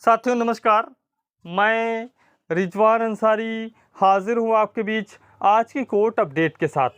साथियों नमस्कार, मैं रिजवान अंसारी हाजिर हूँ आपके बीच आज की कोर्ट अपडेट के साथ।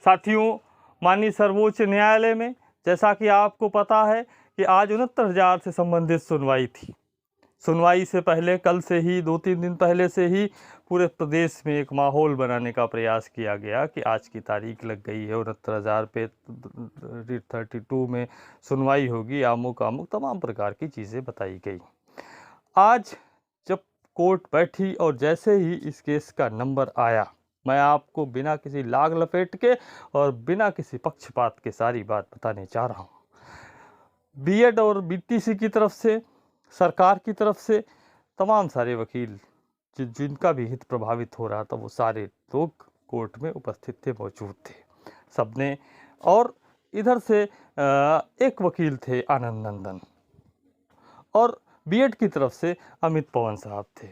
साथियों, माननीय सर्वोच्च न्यायालय में जैसा कि आपको पता है कि आज 69,000 से संबंधित सुनवाई थी। सुनवाई से पहले कल से ही 2-3 दिन पहले से ही पूरे प्रदेश में एक माहौल बनाने का प्रयास किया गया कि आज की तारीख लग गई है, 69,000 पे 32 में सुनवाई होगी, आमुक आमुक तमाम प्रकार की चीज़ें बताई गई। आज जब कोर्ट बैठी और जैसे ही इस केस का नंबर आया, मैं आपको बिना किसी लाग लपेट के और बिना किसी पक्षपात के सारी बात बताने जा रहा हूँ। बीएड और बीटीसी की तरफ से, सरकार की तरफ से तमाम सारे वकील जिनका भी हित प्रभावित हो रहा था, वो सारे लोग कोर्ट में उपस्थित थे, मौजूद थे सबने। और इधर से एक वकील थे आनंद नंदन और बीएड की तरफ से अमित पवन साहब थे।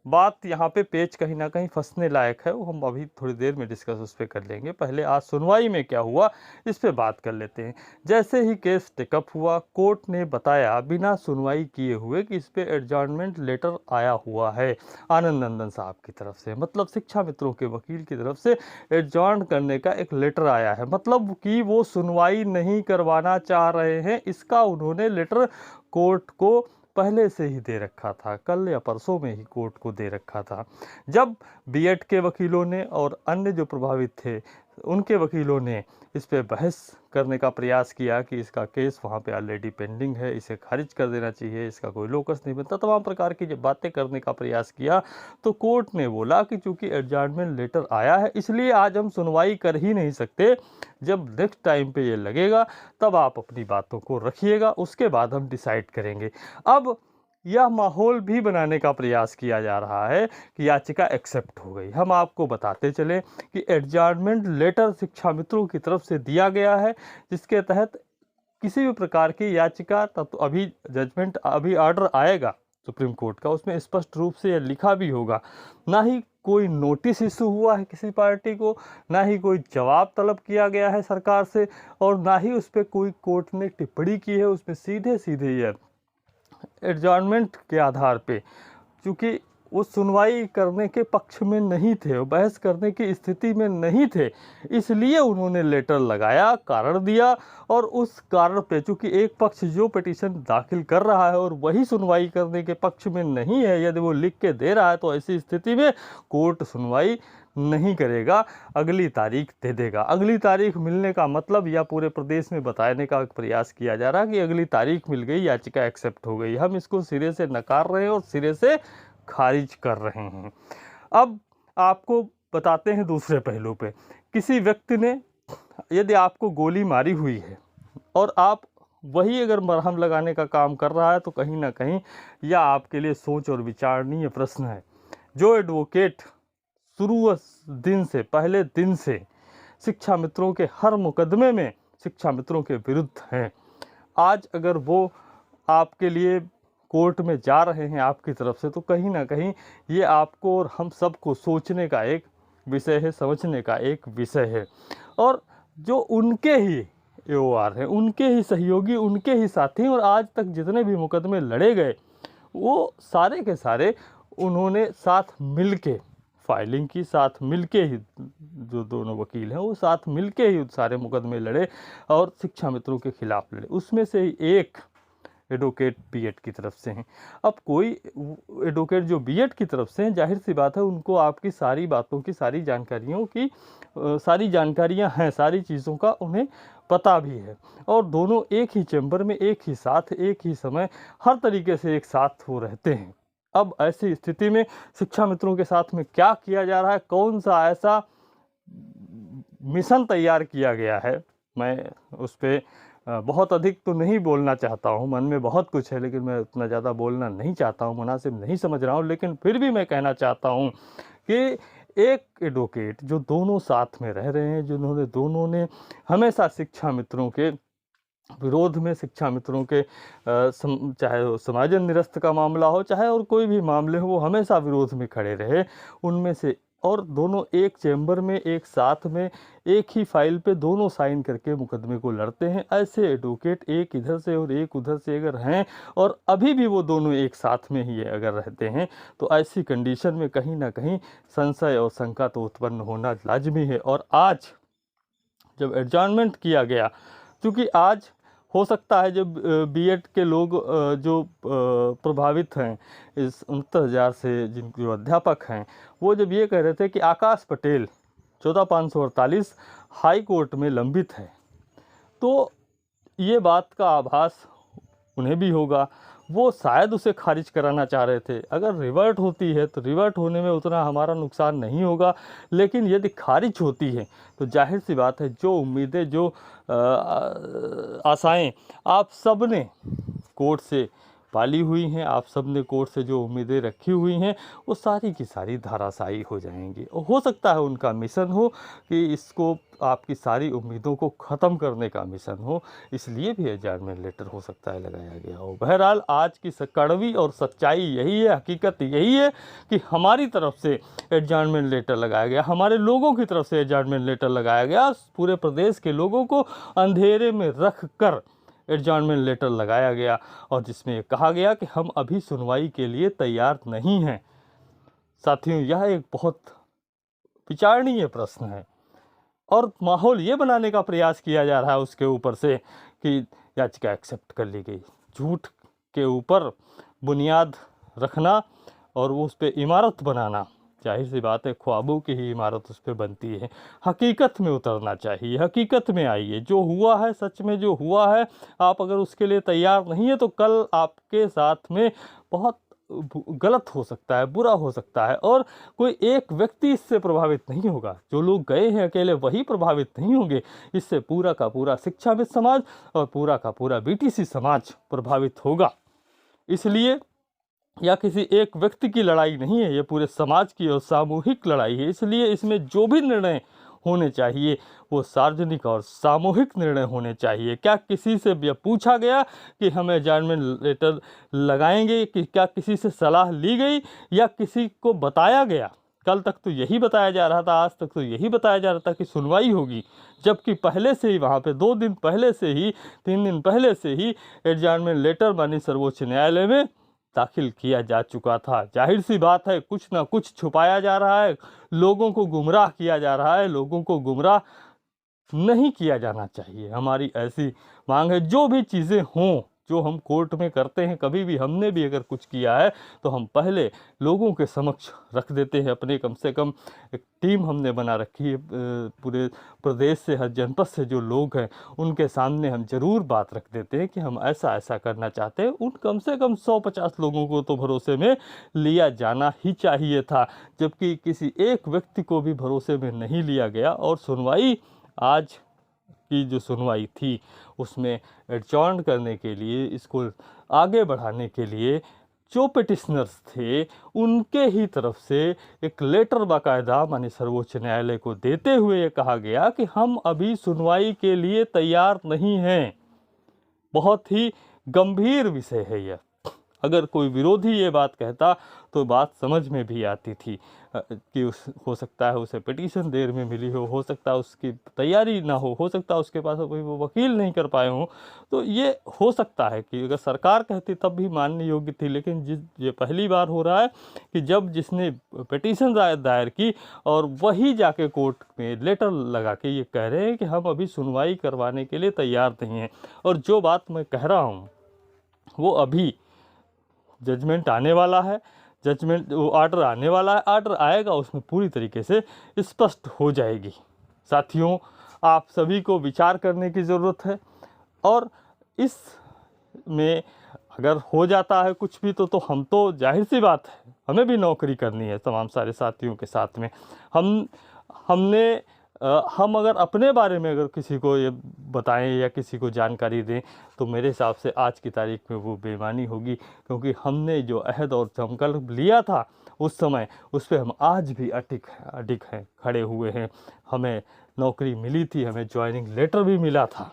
बात यहाँ पे पेच कहीं ना कहीं फंसने लायक है, वो हम अभी थोड़ी देर में डिस्कस उस पर कर लेंगे। पहले आज सुनवाई में क्या हुआ इस पे बात कर लेते हैं। जैसे ही केस टेकअप हुआ, कोर्ट ने बताया बिना सुनवाई किए हुए कि इस पे एडजॉर्नमेंट लेटर आया हुआ है आनंद नंदन साहब की तरफ से, मतलब शिक्षा मित्रों के वकील की तरफ से एडजॉर्न करने का एक लेटर आया है, मतलब कि वो सुनवाई नहीं करवाना चाह रहे हैं। इसका उन्होंने लेटर कोर्ट को पहले से ही दे रखा था, कल या परसों में ही कोर्ट को दे रखा था। जब बीएड के वकीलों ने और अन्य जो प्रभावित थे उनके वकीलों ने इस पे बहस करने का प्रयास किया कि इसका केस वहाँ पे ऑलरेडी पेंडिंग है, इसे खारिज कर देना चाहिए, इसका कोई लोकस नहीं बनता, तमाम प्रकार की जब बातें करने का प्रयास किया तो कोर्ट ने बोला कि चूंकि एडजॉर्नमेंट लेटर आया है इसलिए आज हम सुनवाई कर ही नहीं सकते। जब नेक्स्ट टाइम पे ये लगेगा तब आप अपनी बातों को रखिएगा, उसके बाद हम डिसाइड करेंगे। अब यह माहौल भी बनाने का प्रयास किया जा रहा है कि याचिका एक्सेप्ट हो गई। हम आपको बताते चले कि एडजॉर्नमेंट लेटर शिक्षा मित्रों की तरफ से दिया गया है, जिसके तहत किसी भी प्रकार की याचिका, तब तो अभी जजमेंट, अभी ऑर्डर आएगा सुप्रीम कोर्ट का, उसमें स्पष्ट रूप से यह लिखा भी होगा। ना ही कोई नोटिस इशू हुआ है किसी पार्टी को, ना ही कोई जवाब तलब किया गया है सरकार से, और ना ही उस पर कोई कोर्ट ने टिप्पणी की है। उसमें सीधे सीधे यह एडजॉर्नमेंट के आधार पे, चूँकि वो सुनवाई करने के पक्ष में नहीं थे, वो बहस करने की स्थिति में नहीं थे, इसलिए उन्होंने लेटर लगाया, कारण दिया। और उस कारण पे चूँकि एक पक्ष जो पिटीशन दाखिल कर रहा है और वही सुनवाई करने के पक्ष में नहीं है, यदि वो लिख के दे रहा है तो ऐसी स्थिति में कोर्ट सुनवाई नहीं करेगा, अगली तारीख दे देगा। अगली तारीख मिलने का मतलब या पूरे प्रदेश में बताने का प्रयास किया जा रहा है कि अगली तारीख मिल गई, याचिका एक्सेप्ट हो गई। हम इसको सिरे से नकार रहे हैं और सिरे से खारिज कर रहे हैं। अब आपको बताते हैं दूसरे पहलू पे। किसी व्यक्ति ने यदि आपको गोली मारी हुई है और आप वही अगर मरहम लगाने का काम कर रहा है तो कहीं ना कहीं यह आपके लिए सोच और विचारणीय प्रश्न है। जो एडवोकेट शुरू दिन से, पहले दिन से शिक्षा मित्रों के हर मुकदमे में शिक्षा मित्रों के विरुद्ध हैं, आज अगर वो आपके लिए कोर्ट में जा रहे हैं आपकी तरफ से, तो कहीं ना कहीं ये आपको और हम सबको सोचने का एक विषय है, समझने का एक विषय है। और जो उनके ही एओआर हैं, उनके ही सहयोगी, उनके ही साथी, और आज तक जितने भी मुकदमे लड़े गए वो सारे के सारे उन्होंने साथ मिलके फाइलिंग की, साथ मिलके ही, जो दोनों वकील हैं वो साथ मिलके ही सारे मुकदमे लड़े और शिक्षा मित्रों के खिलाफ लड़े। उसमें से ही एक एडवोकेट बीएड की तरफ से हैं। अब कोई एडवोकेट जो बीएड की तरफ से हैं, जाहिर सी बात है उनको आपकी सारी बातों की, सारी जानकारियों की, सारी जानकारियां हैं, सारी चीज़ों का उन्हें पता भी है। और दोनों एक ही चैम्बर में, एक ही साथ, एक ही समय, हर तरीके से एक साथ वो रहते हैं। अब ऐसी स्थिति में शिक्षा मित्रों के साथ में क्या किया जा रहा है, कौन सा ऐसा मिशन तैयार किया गया है, मैं उस पर बहुत अधिक तो नहीं बोलना चाहता हूँ, मन में बहुत कुछ है लेकिन मैं उतना ज़्यादा बोलना नहीं चाहता हूँ, मुनासिब नहीं समझ रहा हूँ। लेकिन फिर भी मैं कहना चाहता हूँ कि एक एडवोकेट जो दोनों साथ में रह रहे हैं, जिन्होंने दोनों ने हमेशा शिक्षा मित्रों के विरोध में, शिक्षा मित्रों के चाहे वो समाजन निरस्त का मामला हो, चाहे और कोई भी मामले हो, वो हमेशा विरोध में खड़े रहे। उनमें से और दोनों एक चैम्बर में एक साथ में एक ही फाइल पे दोनों साइन करके मुकदमे को लड़ते हैं। ऐसे एडवोकेट एक इधर से और एक उधर से अगर हैं और अभी भी वो दोनों एक साथ में ही अगर रहते हैं तो ऐसी कंडीशन में कहीं ना कहीं संशय और शंका तो उत्पन्न होना लाजमी है। और आज जब एडजॉर्नमेंट किया गया, क्योंकि आज हो सकता है जब बीएड के लोग जो प्रभावित हैं इस 69,000 से जिनके जो अध्यापक हैं, वो जब ये कह रहे थे कि आकाश पटेल 14,548 हाई कोर्ट में लंबित है, तो ये बात का आभास उन्हें भी होगा। वो शायद उसे खारिज कराना चाह रहे थे। अगर रिवर्ट होती है तो रिवर्ट होने में उतना हमारा नुकसान नहीं होगा, लेकिन यदि खारिज होती है तो जाहिर सी बात है जो उम्मीदें, जो आशाएं आप सब ने कोर्ट से पाली हुई हैं, आप सब ने कोर्ट से जो उम्मीदें रखी हुई हैं, वो सारी की सारी धाराशायी हो जाएंगी। और हो सकता है उनका मिशन हो कि इसको आपकी सारी उम्मीदों को ख़त्म करने का मिशन हो, इसलिए भी एडजॉर्नमेंट लेटर हो सकता है लगाया गया हो। बहरहाल आज की कड़वी और सच्चाई यही है, हकीकत यही है कि हमारी तरफ से एडजॉर्नमेंट लेटर लगाया गया, हमारे लोगों की तरफ से एडजॉर्नमेंट लेटर लगाया गया। पूरे प्रदेश के लोगों को अंधेरे में रख कर एडजॉर्नमेंट लेटर लगाया गया और जिसमें कहा गया कि हम अभी सुनवाई के लिए तैयार नहीं हैं। साथियों, यह एक बहुत विचारणीय प्रश्न है और माहौल ये बनाने का प्रयास किया जा रहा है उसके ऊपर से कि याचिका एक्सेप्ट कर ली गई। झूठ के ऊपर बुनियाद रखना और उस पर इमारत बनाना, जाहिर सी बात है ख्वाबों की ही इमारत उस पर बनती है। हकीकत में उतरना चाहिए, हकीकत में आइए। जो हुआ है, सच में जो हुआ है, आप अगर उसके लिए तैयार नहीं है तो कल आपके साथ में बहुत गलत हो सकता है, बुरा हो सकता है और कोई एक व्यक्ति इससे प्रभावित नहीं होगा। जो लोग गए हैं अकेले वही प्रभावित नहीं होंगे, इससे पूरा का पूरा शिक्षाविद समाज और पूरा का पूरा बीटीसी समाज प्रभावित होगा। इसलिए या किसी एक व्यक्ति की लड़ाई नहीं है, ये पूरे समाज की और सामूहिक लड़ाई है। इसलिए इसमें जो भी निर्णय होने चाहिए वो सार्वजनिक और सामूहिक निर्णय होने चाहिए। क्या किसी से यह पूछा गया कि हम एडजॉर्नमेंट लेटर लगाएंगे, कि क्या किसी से सलाह ली गई या किसी को बताया गया? कल तक तो यही बताया जा रहा था, आज तक तो यही बताया जा रहा था कि सुनवाई होगी, जबकि पहले से ही वहाँ पे 2 दिन पहले से ही, 3 दिन पहले से ही एडजॉर्नमेंट लेटर माननीय सर्वोच्च न्यायालय में दाखिल किया जा चुका था। जाहिर सी बात है कुछ ना कुछ छुपाया जा रहा है, लोगों को गुमराह किया जा रहा है। लोगों को गुमराह नहीं किया जाना चाहिए, हमारी ऐसी मांग है। जो भी चीज़ें हों जो हम कोर्ट में करते हैं, कभी भी हमने भी अगर कुछ किया है तो हम पहले लोगों के समक्ष रख देते हैं। अपने कम से कम एक टीम हमने बना रखी है, पूरे प्रदेश से, हर जनपद से जो लोग हैं उनके सामने हम ज़रूर बात रख देते हैं कि हम ऐसा ऐसा करना चाहते हैं। उन कम से कम 150 लोगों को तो भरोसे में लिया जाना ही चाहिए था, जबकि किसी एक व्यक्ति को भी भरोसे में नहीं लिया गया। और सुनवाई, आज की जो सुनवाई थी उसमें एडजॉर्न करने के लिए, इसको आगे बढ़ाने के लिए जो पिटिशनर्स थे उनके ही तरफ से एक लेटर बाकायदा माननीय सर्वोच्च न्यायालय को देते हुए ये कहा गया कि हम अभी सुनवाई के लिए तैयार नहीं हैं। बहुत ही गंभीर विषय है यह। अगर कोई विरोधी ये बात कहता तो बात समझ में भी आती थी कि हो सकता है उसे पिटीशन देर में मिली हो सकता है उसकी तैयारी ना हो सकता है उसके पास कोई वो वकील नहीं कर पाए हों। तो ये हो सकता है कि अगर सरकार कहती तब भी मानने योग्य थी, लेकिन ये पहली बार हो रहा है कि जब जिसने पिटीशन दायर की और वही जाके कोर्ट में लेटर लगा के ये कह रहे हैं कि हम अभी सुनवाई करवाने के लिए तैयार नहीं हैं। और जो बात मैं कह रहा हूँ वो अभी जजमेंट आने वाला है, जजमेंट ऑर्डर आने वाला है, ऑर्डर आएगा उसमें पूरी तरीके से स्पष्ट हो जाएगी। साथियों, आप सभी को विचार करने की ज़रूरत है और इस में अगर हो जाता है कुछ भी तो हम तो जाहिर सी बात है हमें भी नौकरी करनी है तमाम सारे साथियों के साथ में। हम अगर अपने बारे में अगर किसी को ये बताएं या किसी को जानकारी दें तो मेरे हिसाब से आज की तारीख में वो बेईमानी होगी, क्योंकि हमने जो अहद और संकल्प लिया था उस समय उस पर हम आज भी अडिग हैं, खड़े हुए हैं। हमें नौकरी मिली थी, हमें ज्वाइनिंग लेटर भी मिला था,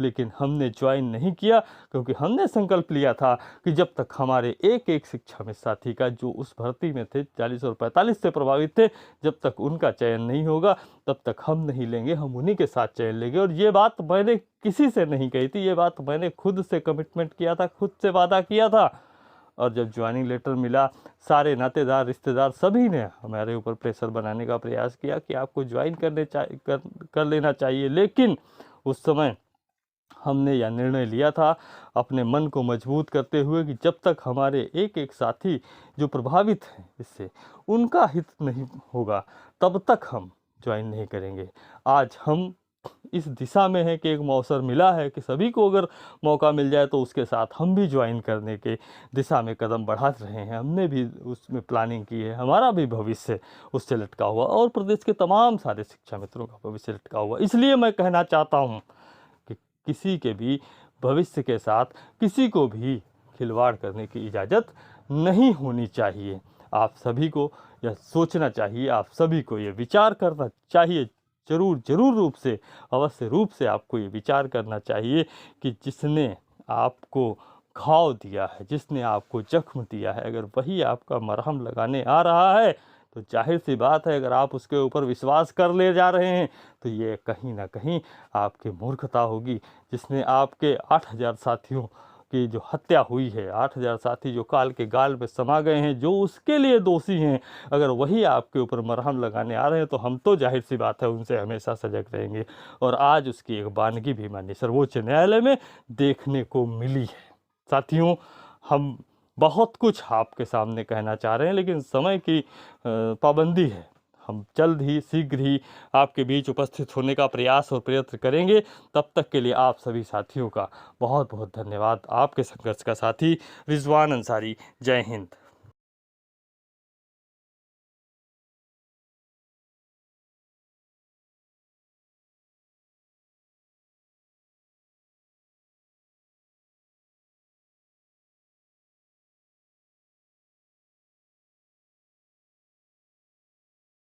लेकिन हमने ज्वाइन नहीं किया क्योंकि हमने संकल्प लिया था कि जब तक हमारे एक एक शिक्षा में साथी का जो उस भर्ती में थे 40 और 45 से प्रभावित थे, जब तक उनका चयन नहीं होगा तब तक हम नहीं लेंगे, हम उन्हीं के साथ चयन लेंगे। और ये बात मैंने किसी से नहीं कही थी, ये बात मैंने खुद से कमिटमेंट किया था, खुद से वादा किया था। और जब ज्वाइनिंग लेटर मिला, सारे नातेदार रिश्तेदार सभी ने हमारे ऊपर प्रेशर बनाने का प्रयास किया कि आपको ज्वाइन कर लेना चाहिए। लेकिन उस समय हमने यह निर्णय लिया था अपने मन को मजबूत करते हुए कि जब तक हमारे एक एक साथी जो प्रभावित हैं इससे, उनका हित नहीं होगा तब तक हम ज्वाइन नहीं करेंगे। आज हम इस दिशा में है कि एक अवसर मिला है कि सभी को अगर मौका मिल जाए तो उसके साथ हम भी ज्वाइन करने के दिशा में कदम बढ़ा रहे हैं। हमने भी उसमें प्लानिंग की है, हमारा भी भविष्य उससे लटका हुआ और प्रदेश के तमाम सारे शिक्षा मित्रों का भविष्य लटका हुआ। इसलिए मैं कहना चाहता हूँ कि किसी के भी भविष्य के साथ किसी को भी खिलवाड़ करने की इजाज़त नहीं होनी चाहिए। आप सभी को यह सोचना चाहिए, आप सभी को ये विचार करना चाहिए, जरूर रूप से, अवश्य रूप से आपको ये विचार करना चाहिए कि जिसने आपको घाव दिया है, जिसने आपको जख्म दिया है, अगर वही आपका मरहम लगाने आ रहा है तो जाहिर सी बात है अगर आप उसके ऊपर विश्वास कर ले जा रहे हैं तो ये कहीं ना कहीं आपकी मूर्खता होगी। जिसने आपके 8000 साथियों की जो हत्या हुई है, 8000 साथी जो काल के गाल में समा गए हैं, जो उसके लिए दोषी हैं, अगर वही आपके ऊपर मरहम लगाने आ रहे हैं तो हम तो जाहिर सी बात है उनसे हमेशा सजग रहेंगे। और आज उसकी एक वानगी भी माननीय सर्वोच्च न्यायालय में देखने को मिली है। साथियों, हम बहुत कुछ आपके सामने कहना चाह रहे हैं लेकिन समय की पाबंदी है। हम जल्द ही शीघ्र ही आपके बीच उपस्थित होने का प्रयास और प्रयत्न करेंगे। तब तक के लिए आप सभी साथियों का बहुत बहुत धन्यवाद। आपके संघर्ष का साथी रिजवान अंसारी। जय हिंद।